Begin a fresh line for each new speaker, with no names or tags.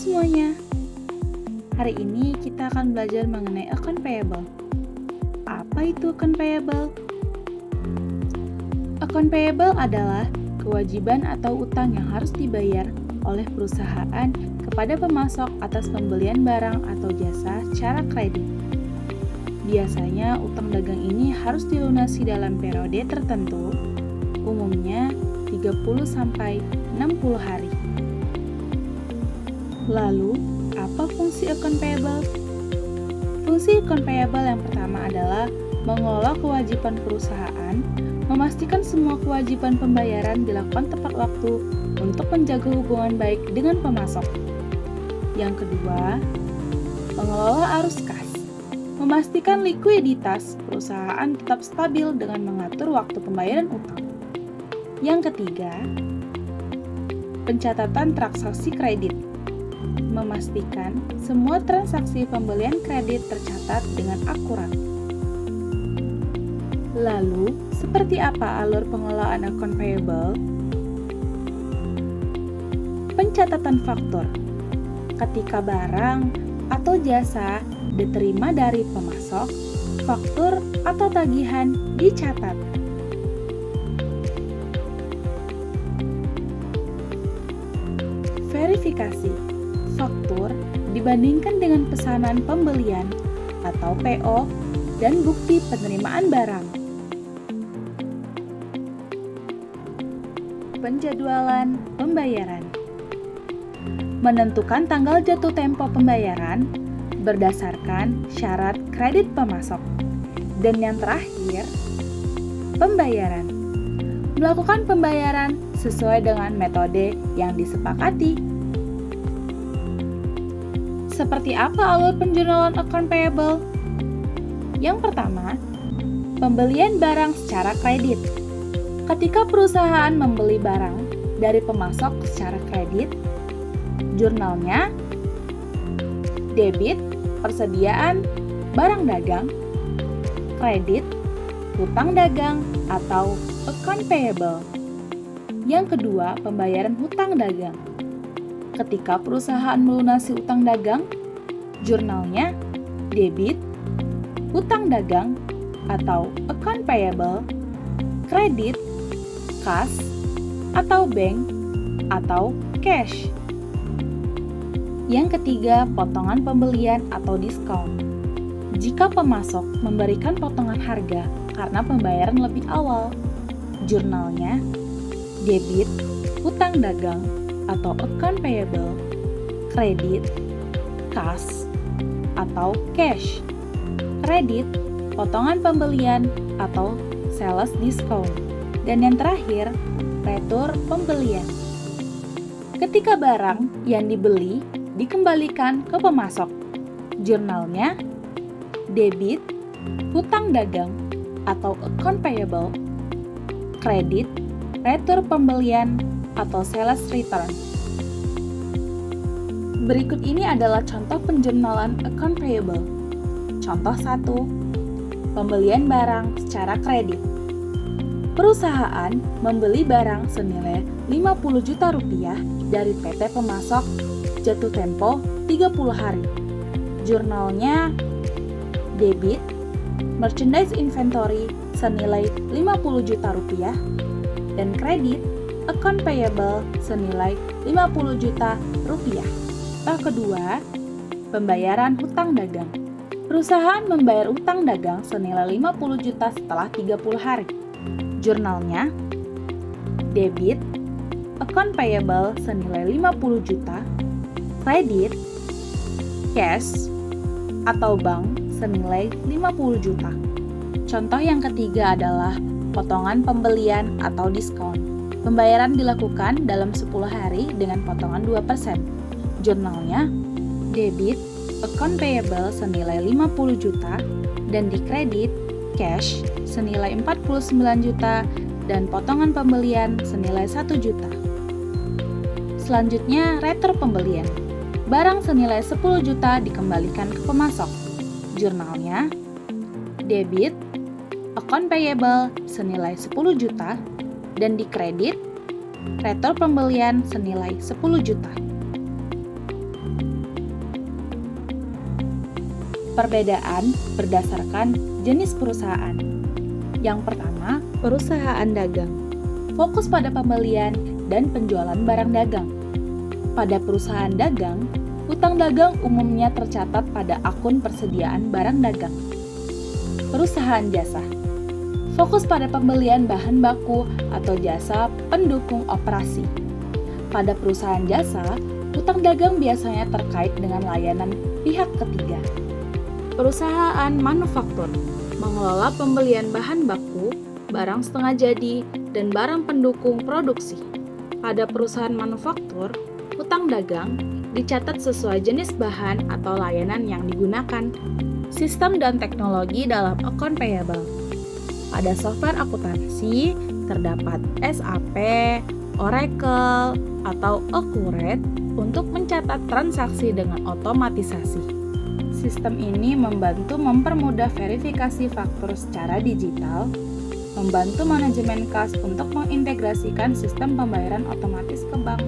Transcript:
semuanya. Hari ini kita akan belajar mengenai account payable. Apa itu account payable? Account payable adalah kewajiban atau utang yang harus dibayar oleh perusahaan kepada pemasok atas pembelian barang atau jasa secara kredit. Biasanya utang dagang ini harus dilunasi dalam periode tertentu, umumnya 30-60 hari. Lalu, apa fungsi account payable? Fungsi account payable yang pertama adalah mengelola kewajiban perusahaan, memastikan semua kewajiban pembayaran dilakukan tepat waktu untuk menjaga hubungan baik dengan pemasok. Yang kedua, mengelola arus kas, memastikan likuiditas perusahaan tetap stabil dengan mengatur waktu pembayaran utang. Yang ketiga, pencatatan transaksi kredit, memastikan semua transaksi pembelian kredit tercatat dengan akurat. Lalu, seperti apa alur pengelolaan account payable? Pencatatan faktur. Ketika barang atau jasa diterima dari pemasok, faktur atau tagihan dicatat. Verifikasi. Faktur dibandingkan dengan pesanan pembelian atau PO dan bukti penerimaan barang. Penjadwalan pembayaran. Menentukan tanggal jatuh tempo pembayaran berdasarkan syarat kredit pemasok. Dan yang terakhir, pembayaran. Melakukan pembayaran sesuai dengan metode yang disepakati. Seperti apa alur penjurnalan account payable? Yang pertama, pembelian barang secara kredit. Ketika perusahaan membeli barang dari pemasok secara kredit, jurnalnya debit, persediaan barang dagang, kredit, hutang dagang atau account payable. Yang kedua, pembayaran hutang dagang. Ketika perusahaan melunasi utang dagang, jurnalnya debit, hutang dagang atau account payable, kredit, kas atau bank atau cash. Yang ketiga, potongan pembelian atau diskon. Jika pemasok memberikan potongan harga karena pembayaran lebih awal, jurnalnya debit, hutang dagang atau account payable, kredit, kas, atau cash, kredit, potongan pembelian atau sales discount, dan yang terakhir, retur pembelian. Ketika barang yang dibeli dikembalikan ke pemasok, jurnalnya debit, hutang dagang atau account payable, kredit, retur pembelian atau sales return. Berikut ini adalah contoh penjurnalan account payable. Contoh 1. Pembelian barang secara kredit. Perusahaan membeli barang senilai 50 juta rupiah dari PT pemasok, jatuh tempo 30 hari. Jurnalnya debit, merchandise inventory senilai 50 juta rupiah dan kredit, account payable senilai 50 juta rupiah. Contoh kedua, pembayaran hutang dagang. Perusahaan membayar hutang dagang senilai 50 juta setelah 30 hari. Jurnalnya, debit, account payable senilai 50 juta, kredit, cash, atau bank senilai 50 juta. Contoh yang ketiga adalah potongan pembelian atau diskon. Pembayaran dilakukan dalam 10 hari dengan potongan 2%. Jurnalnya, debit, account payable senilai 50 juta, dan dikredit, cash, senilai 49 juta, dan potongan pembelian senilai 1 juta. Selanjutnya, retur pembelian. Barang senilai 10 juta dikembalikan ke pemasok. Jurnalnya, debit, account payable senilai 10 juta, dan dikredit, retur pembelian senilai 10 juta. perbedaan berdasarkan jenis perusahaan. Yang pertama, perusahaan dagang. Fokus pada pembelian dan penjualan barang dagang. Pada perusahaan dagang, hutang dagang umumnya tercatat pada akun persediaan barang dagang. Perusahaan jasa. Fokus pada pembelian bahan baku atau jasa pendukung operasi. Pada perusahaan jasa, hutang dagang biasanya terkait dengan layanan pihak ketiga. Perusahaan manufaktur mengelola pembelian bahan baku, barang setengah jadi, dan barang pendukung produksi. Pada perusahaan manufaktur, hutang dagang dicatat sesuai jenis bahan atau layanan yang digunakan. Sistem dan teknologi dalam account payable. Pada software akuntansi, terdapat SAP, Oracle, atau Accurate untuk mencatat transaksi dengan otomatisasi. Sistem ini membantu mempermudah verifikasi faktur secara digital, membantu manajemen kas untuk mengintegrasikan sistem pembayaran otomatis ke bank.